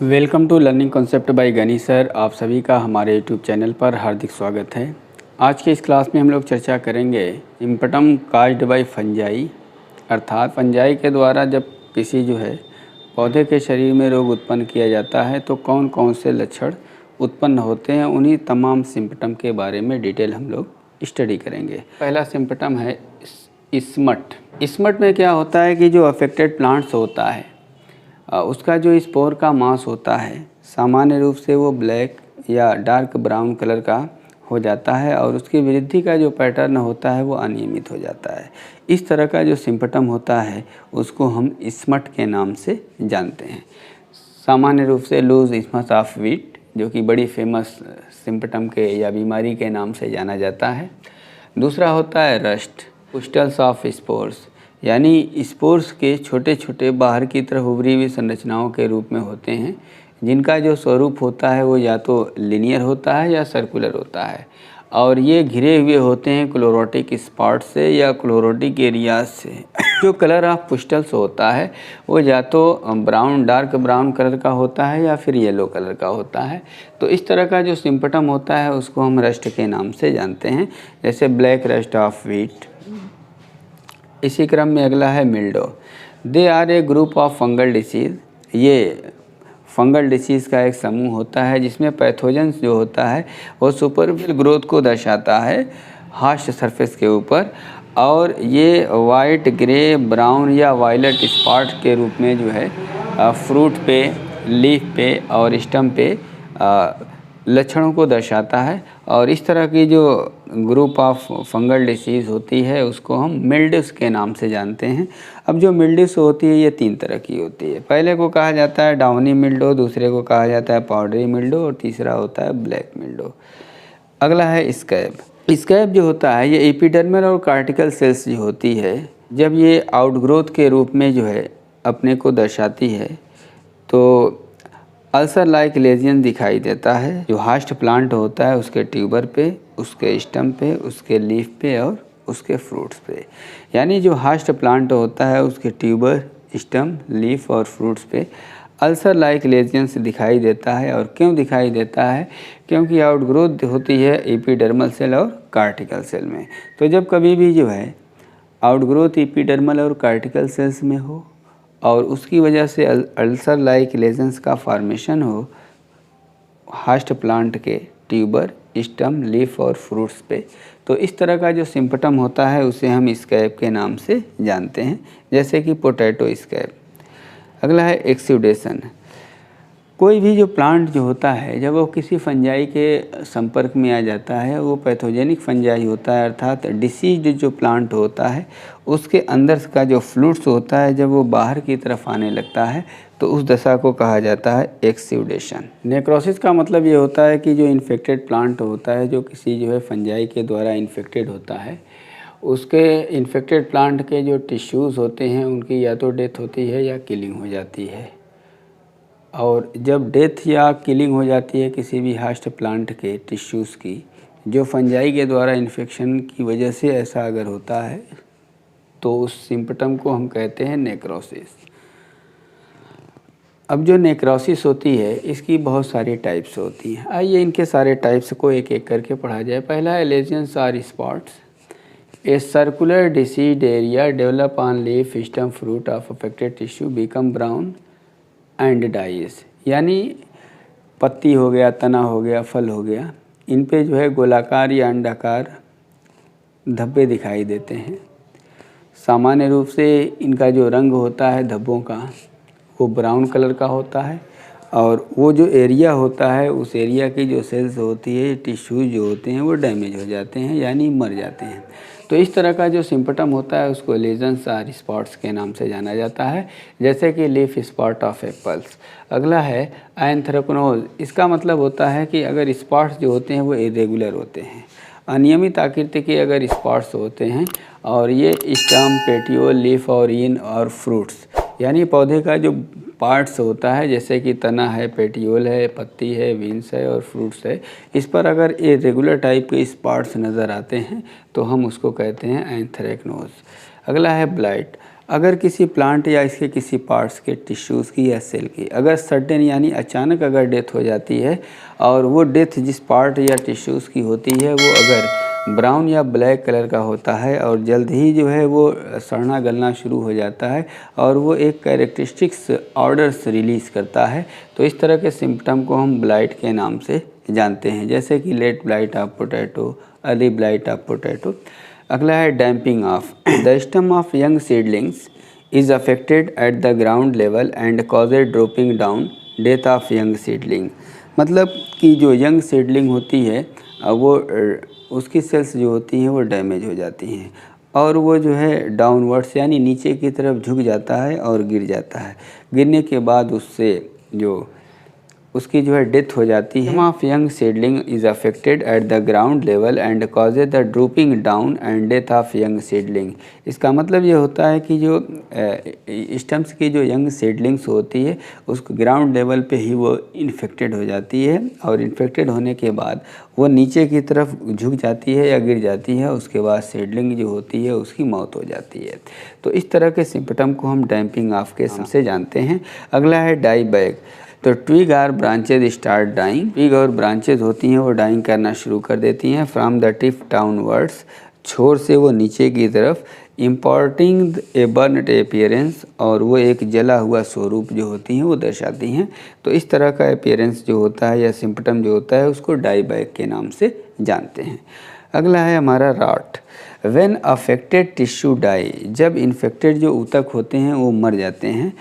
Welcome to learning concept by Ghani sir. आप सभी का हमारे यूट्यूब चैनल पर हार्दिक स्वागत है। आज के इस क्लास में हम लोग चर्चा करेंगे सिम्पटम काज्ड बाय फंजाई, अर्थात फंजाई के द्वारा जब किसी पौधे के शरीर में रोग उत्पन्न किया जाता है तो कौन कौन से लक्षण उत्पन्न होते हैं, उन्हीं तमाम सिम्पटम के बारे में डिटेल हम लोग स्टडी करेंगे। पहला सिम्पटम है स्मट। स्मट में क्या होता है कि जो अफेक्टेड प्लांट्स होता है उसका जो स्पोर का मास होता है सामान्य रूप से वो ब्लैक या डार्क ब्राउन कलर का हो जाता है और उसकी वृद्धि का जो पैटर्न होता है वो अनियमित हो जाता है। इस तरह का जो सिम्पटम होता है उसको हम स्मट के नाम से जानते हैं। सामान्य रूप से लूज स्मस ऑफ वीट जो कि बड़ी फेमस सिम्पटम के या बीमारी के नाम से जाना जाता है। दूसरा होता है रस्ट, पुस्टल्स ऑफ स्पोर्स, यानी स्पोर्स के छोटे छोटे बाहर की तरफ उभरी हुई संरचनाओं के रूप में होते हैं, जिनका जो स्वरूप होता है वो या तो लिनियर होता है या सर्कुलर होता है और ये घिरे हुए होते हैं क्लोरोटिक स्पॉट से या क्लोरोटिक एरियाज से। जो कलर ऑफ पुस्टल्स होता है वो या तो ब्राउन, डार्क ब्राउन कलर का होता है या फिर येलो कलर का होता है। तो इस तरह का जो सिम्पटम होता है उसको हम रस्ट के नाम से जानते हैं, जैसे ब्लैक रस्ट ऑफ व्हीट। इसी क्रम में अगला है mildew. They are a group of fungal disease. ये फंगल डिसीज़ का एक समूह होता है जिसमें पैथोजेंस जो होता है वो सुपरफिशियल ग्रोथ को दर्शाता है हास्ट सरफेस के ऊपर, और ये वाइट, ग्रे, ब्राउन या वायलेट स्पॉट के रूप में फ्रूट पे, लीफ पे और स्टम पे लक्षणों को दर्शाता है। और इस तरह की जो ग्रुप ऑफ फंगल डिसीज़ होती है उसको हम मिल्ड्यूस के नाम से जानते हैं। अब जो मिल्ड्यूस होती है ये 3 तरह की होती है। पहले को कहा जाता है डाउनी मिल्डो, दूसरे को कहा जाता है पाउडरी मिल्डो और तीसरा होता है ब्लैक मिल्डो। अगला है स्कैब। स्कैब जो होता है ये एपिडर्मल और कार्टिकल सेल्स जो होती है, जब ये आउटग्रोथ के रूप में अपने को दर्शाती है तो अल्सर लाइक लेजियन दिखाई देता है। जो हास्ट प्लांट होता है उसके ट्यूबर पे, उसके स्टम पे, उसके लीफ पे और उसके फ्रूट्स पे। यानी जो हास्ट प्लांट होता है उसके ट्यूबर, स्टम, लीफ और फ्रूट्स पे अल्सर लाइक लेजियंस दिखाई देता है। और क्यों दिखाई देता है? क्योंकि आउटग्रोथ होती है एपिडर्मल सेल और कार्टिकल सेल में। तो जब कभी भी आउटग्रोथ एपिडर्मल और कार्टिकल सेल्स में हो और उसकी वजह से अल्सर लाइक लेजन्स का फॉर्मेशन हो हास्ट प्लांट के ट्यूबर, स्टम, लीफ और फ्रूट्स पे, तो इस तरह का जो सिम्पटम होता है उसे हम स्कैब के नाम से जानते हैं, जैसे कि पोटैटो स्कैब। अगला है एक्सुडेशन। कोई भी जो प्लांट जो होता है जब वो किसी फंजाई के संपर्क में आ जाता है वो पैथोजेनिक फंजाई होता है, अर्थात डिसीज्ड जो प्लांट होता है उसके अंदर का जो फ्लूइड्स होता है जब वो बाहर की तरफ आने लगता है तो उस दशा को कहा जाता है एक्सुडेशन। नेक्रोसिस का मतलब ये होता है कि जो इन्फेक्टेड प्लांट होता है जो किसी फंजाई के द्वारा इन्फेक्टेड होता है, उसके इन्फेक्टेड प्लांट के जो टिश्यूज़ होते हैं उनकी या तो डेथ होती है या किलिंग हो जाती है। और जब डेथ या किलिंग हो जाती है किसी भी हास्ट प्लांट के टिश्यूज़ की, जो फंजाई के द्वारा इन्फेक्शन की वजह से ऐसा अगर होता है तो उस सिम्पटम को हम कहते हैं नेक्रोसिस। अब जो नेक्रोसिस होती है इसकी बहुत सारी टाइप्स होती हैं। आइए इनके सारे टाइप्स को एक एक करके पढ़ा जाए। पहला है लेजन्स और spots. A circular diseased area develop on leaf, stem, fruit of affected tissue become brown and dies. यानी पत्ती हो गया, तना हो गया, फल हो गया, इन पे गोलाकार या अंडाकार धब्बे दिखाई देते हैं। सामान्य रूप से इनका जो रंग होता है धब्बों का वो ब्राउन कलर का होता है और वो जो एरिया होता है उस एरिया की जो सेल्स होती है, टिश्यूज जो होते हैं वो डैमेज हो जाते हैं यानी मर जाते हैं। तो इस तरह का जो सिम्पटम होता है उसको लेजन्स और स्पॉट्स के नाम से जाना जाता है, जैसे कि लीफ स्पॉट ऑफ एप्पल्स। अगला है एंथ्रेक्नोज। इसका मतलब होता है कि अगर स्पॉट्स जो होते हैं वो इरेगुलर होते हैं, अनियमित आकृति के अगर स्पॉट्स होते हैं और ये स्टम, पेटियोल, लीफ और इन और फ्रूट्स, यानी पौधे का जो पार्ट्स होता है जैसे कि तना है, पेटियोल है, पत्ती है, विंस है और फ्रूट्स है, इस पर अगर इरेगुलर टाइप के स्पॉट्स नज़र आते हैं तो हम उसको कहते हैं एंथ्रेक्नोज। अगला है ब्लाइट। अगर किसी प्लांट या इसके किसी पार्ट्स के टिश्यूज़ की या सेल की अगर सडन यानी अचानक अगर डेथ हो जाती है और वो डेथ जिस पार्ट या टिश्यूज़ की होती है वो अगर ब्राउन या ब्लैक कलर का होता है और जल्द ही जो है वो सड़ना गलना शुरू हो जाता है और वो एक कैरेक्टरिस्टिक्स ऑर्डर्स रिलीज़ करता है, तो इस तरह के सिम्पटम को हम ब्लाइट के नाम से जानते हैं, जैसे कि late blight of potato, early blight of potato. अगला है damping off. The stem of young seedlings is affected at the ground level and causes dropping down, death of young seedling. मतलब कि जो यंग सीडलिंग होती है वो उसकी sales जो होती हैं वो डैमेज हो जाती हैं और वो जो है डाउनवर्ड्स यानी नीचे की तरफ झुक जाता है और गिर जाता है। गिरने के बाद उससे जो उसकी जो है डेथ हो जाती है। Of young seedling is affected at the ground level and causes the drooping down and death of young seedling. इसका मतलब ये होता है कि जो स्टम्स की जो यंग सीडलिंग्स होती है उसको ग्राउंड लेवल पे ही वो इन्फेक्टेड हो जाती है और इन्फेक्टेड होने के बाद वो नीचे की तरफ झुक जाती है या गिर जाती है, उसके बाद सीडलिंग जो होती है उसकी मौत हो जाती है। तो इस तरह के सिम्पटम को हम डैम्पिंग ऑफ के नाम से जानते हैं। अगला है डाई बैक। तो ट्विग और ब्रांचेज स्टार्ट डाइंग। ट्विग और ब्रांचेज होती हैं वो डाइंग करना शुरू कर देती हैं फ्रॉम द टिप डाउनवर्ड्स, छोर से वो नीचे की तरफ, इम्पॉर्टिंग ए बर्नट अपीयरेंस, और वो एक जला हुआ स्वरूप जो होती हैं वो दर्शाती हैं। तो इस तरह का अपीयरेंस जो होता है या सिम्पटम जो होता है उसको डाई बैक के नाम से जानते हैं। अगला है हमारा rot. When affected tissue die, जब इन्फेक्टेड जो ऊतक होते हैं वो मर जाते हैं,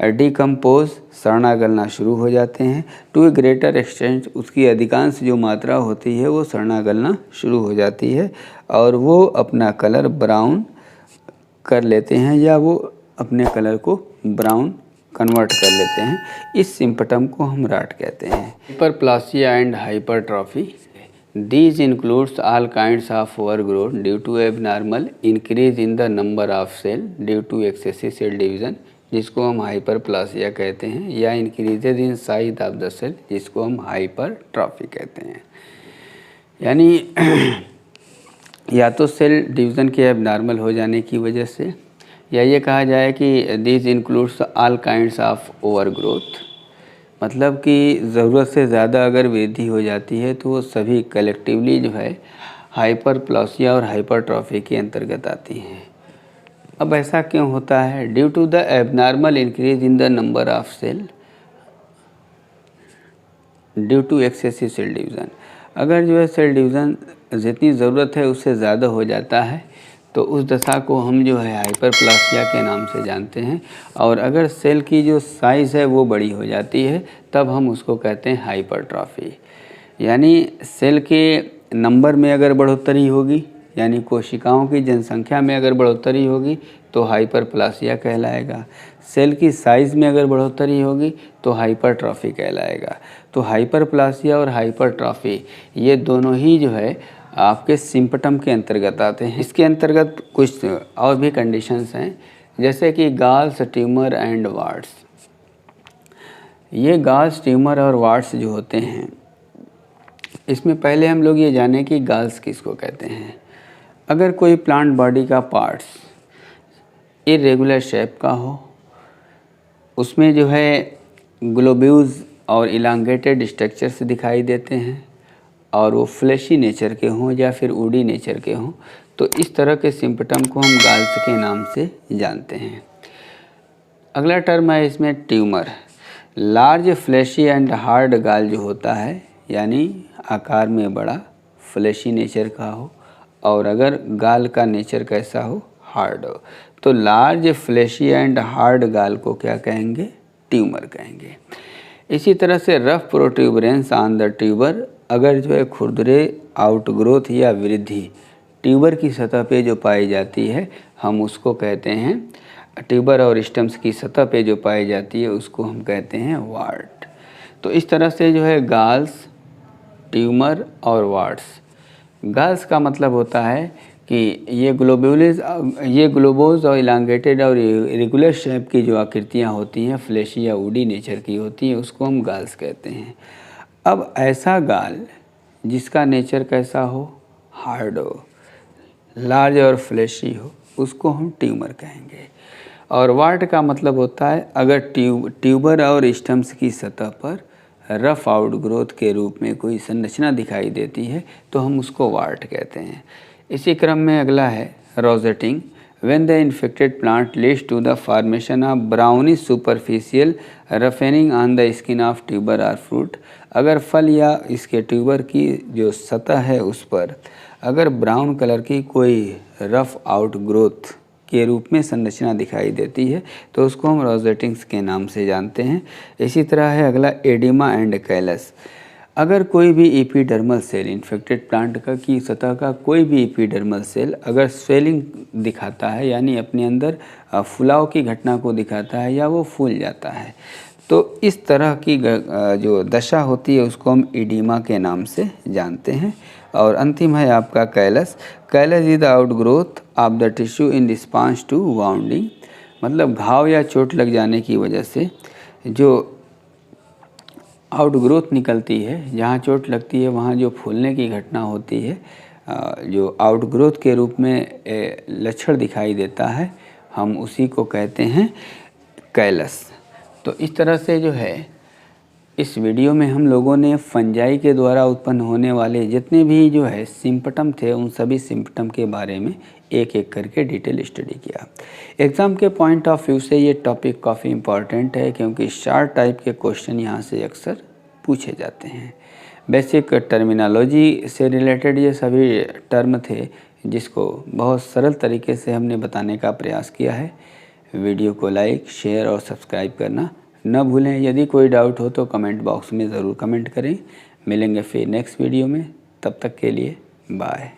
डिकम्पोज सड़ना गलना शुरू हो जाते हैं, टू ए ग्रेटर एक्सटेंट उसकी अधिकांश जो मात्रा होती है वो सड़ना गलना शुरू हो जाती है और वो अपना कलर ब्राउन कर लेते हैं या वो अपने कलर को ब्राउन कन्वर्ट कर लेते हैं। इस सिम्पटम को हम रॉट कहते हैं। Hyperplasia and hypertrophy. These includes all kinds of overgrowth due to abnormal increase in the number of cell due to excessive cell division, जिसको हम हाइपरप्लासिया कहते हैं, या increases in size of the cell, जिसको हम hypertrophy कहते हैं। यानी या तो सेल डिवीज़न के एबनॉर्मल हो जाने की वजह से, या ये कहा जाए कि this includes all kinds of overgrowth, मतलब कि ज़रूरत से ज़्यादा अगर वृद्धि हो जाती है तो वो सभी कलेक्टिवली जो है हाइपरप्लासिया और हाइपरट्रॉफी के अंतर्गत आती हैं। अब ऐसा क्यों होता है? Due to the abnormal increase in the number of cell due to excessive cell division. अगर जो है सेल डिवीज़न जितनी ज़रूरत है उससे ज़्यादा हो जाता है तो उस दशा को हम जो है हाइपरप्लासिया के नाम से जानते हैं। और अगर सेल की जो साइज़ है वो बड़ी हो जाती है तब हम उसको कहते हैं हाइपरट्रॉफी। यानी सेल के नंबर में अगर बढ़ोतरी होगी, यानी कोशिकाओं की जनसंख्या में अगर बढ़ोतरी होगी तो हाइपरप्लासिया कहलाएगा। सेल की साइज़ में अगर बढ़ोतरी होगी तो हाइपरट्रॉफी कहलाएगा। तो हाइपरप्लासिया और हाइपरट्रॉफी ये दोनों ही जो है आपके सिम्पटम के अंतर्गत आते हैं। इसके अंतर्गत कुछ और भी कंडीशंस हैं, जैसे कि गाल्स, ट्यूमर एंड वार्ट्स। ये गाल्स, ट्यूमर और वार्ट्स जो होते हैं, इसमें पहले हम लोग ये जानें कि गाल्स किसको कहते हैं। अगर कोई प्लांट बॉडी का पार्ट्स इरेगुलर शेप का हो, उसमें जो है ग्लोब्यूल्स और इलांगेटेड स्ट्रक्चर्स दिखाई देते हैं और वो फ्लैशी नेचर के हों या फिर वुडी नेचर के हों, तो इस तरह के सिम्पटम को हम गाल्स के नाम से जानते हैं। अगला टर्म है इसमें tumour. Large flashy and hard गाल जो होता है, यानी आकार में बड़ा, फ्लैशी नेचर का हो, और अगर गाल का नेचर कैसा हो, हार्ड हो, तो लार्ज फ्लैशी एंड हार्ड गाल को क्या कहेंगे? ट्यूमर कहेंगे। इसी तरह से rough protuberance on the tuber, अगर जो है खुरदरे आउटग्रोथ या वृद्धि ट्यूबर की सतह पे जो पाई जाती है हम उसको कहते हैं, ट्यूबर और स्टम्स की सतह पे जो पाई जाती है उसको हम कहते हैं वार्ट। तो इस तरह से जो है गाल्स, ट्यूमर और वार्ट्स। गाल्स का मतलब होता है कि ये ग्लोबोज और इलांगेटेड और रेगुलर शेप की जो आकृतियाँ होती हैं, फ्लैशी या वुडी नेचर की होती हैं, उसको हम गाल्स कहते हैं। अब ऐसा गाल जिसका नेचर कैसा हो, हार्ड हो, लार्ज और फ्लैशी हो, उसको हम ट्यूमर कहेंगे। और वार्ट का मतलब होता है अगर ट्यूबर और स्टम्स की सतह पर रफ आउटग्रोथ के रूप में कोई संरचना दिखाई देती है तो हम उसको वार्ट कहते हैं। इसी क्रम में अगला है रोजेटिंग। When the infected plant leads to the formation of brownish superficial roughening on the skin of tuber or fruit, अगर फल या इसके ट्यूबर की जो सतह है उस पर अगर ब्राउन कलर की कोई रफ आउटग्रोथ के रूप में संरचना दिखाई देती है तो उसको हम रोजेटिंग्स के नाम से जानते हैं। इसी तरह है अगला एडिमा एंड कैलस। अगर कोई भी एपिडर्मल सेल इन्फेक्टेड प्लांट का की सतह का कोई भी एपिडर्मल सेल अगर स्वेलिंग दिखाता है यानी अपने अंदर फुलाव की घटना को दिखाता है या वो फूल जाता है तो इस तरह की जो दशा होती है उसको हम एडिमा के नाम से जानते हैं। और अंतिम है आपका callus. Callus is the outgrowth of the tissue in response to wounding, मतलब घाव या चोट लग जाने की वजह से जो आउटग्रोथ निकलती है, जहाँ चोट लगती है वहाँ जो फूलने की घटना होती है, जो आउटग्रोथ के रूप में लक्षण दिखाई देता है, हम उसी को कहते हैं कैलस। तो इस तरह से जो है इस वीडियो में हम लोगों ने फंजाई के द्वारा उत्पन्न होने वाले जितने भी जो है सिम्पटम थे उन सभी सिम्पटम के बारे में एक एक करके डिटेल स्टडी किया। एग्ज़ाम के पॉइंट ऑफ व्यू से ये टॉपिक काफ़ी इम्पॉर्टेंट है क्योंकि शार्ट टाइप के क्वेश्चन यहाँ से अक्सर पूछे जाते हैं। बेसिक टर्मिनोलॉजी से रिलेटेड ये सभी टर्म थे जिसको बहुत सरल तरीके से हमने बताने का प्रयास किया है। वीडियो को लाइक, शेयर और सब्सक्राइब करना न भूलें। यदि कोई डाउट हो तो कमेंट बॉक्स में ज़रूर कमेंट करें। मिलेंगे फिर नेक्स्ट वीडियो में, तब तक के लिए बाय।